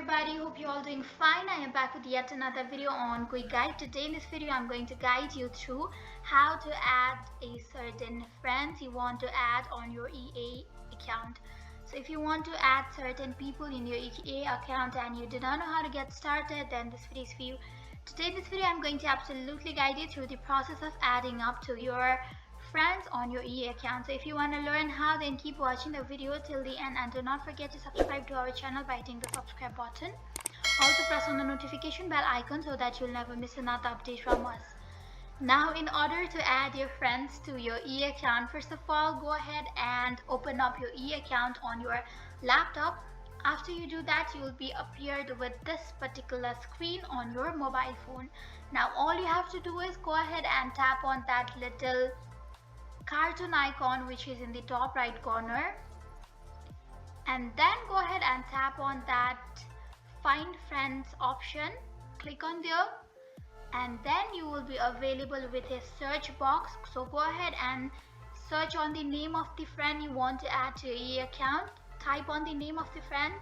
everybody, hope you're all doing fine. I am back with yet another video on Quick Guide. Today in this video I'm going to guide you through how to add a certain friends you want to add on your EA account. So if you want to add certain people in your EA account and you do not know how to get started, then this video is for you. Today in this video I'm going to absolutely guide you through the process of adding up to your friends on your EA account. So if you want to learn how, then keep watching the video till the end and do not forget to subscribe to our channel by hitting the subscribe button. Also press on the notification bell icon so that you'll never miss another update from us. Now in order to add your friends to your EA account, first of all go ahead and open up your EA account on your laptop. After you do that, you will be appeared with this particular screen on your mobile phone. Now all you have to do is go ahead and tap on that little cartoon icon which is in the top right corner, and then go ahead and tap on that find friends option. Click on there and then you will be available with a search box. So go ahead and search on the name of the friend you want to add to your EA account. Type on the name of the friend.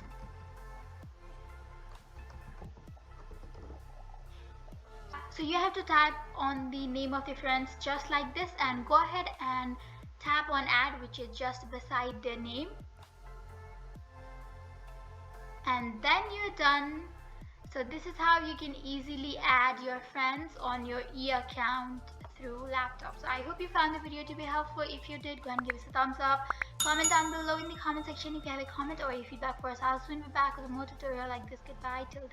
So you have to type on the name of the friends just like this and go ahead and tap on add, which is just beside their name, and then you're done. So this is how you can easily add your friends on your EA account through laptop. So I hope you found the video to be helpful. If you did, go and give us a thumbs up. Comment down below in the comment section if you have a comment or a feedback for us. I'll soon be back with more tutorial like this. Goodbye till then.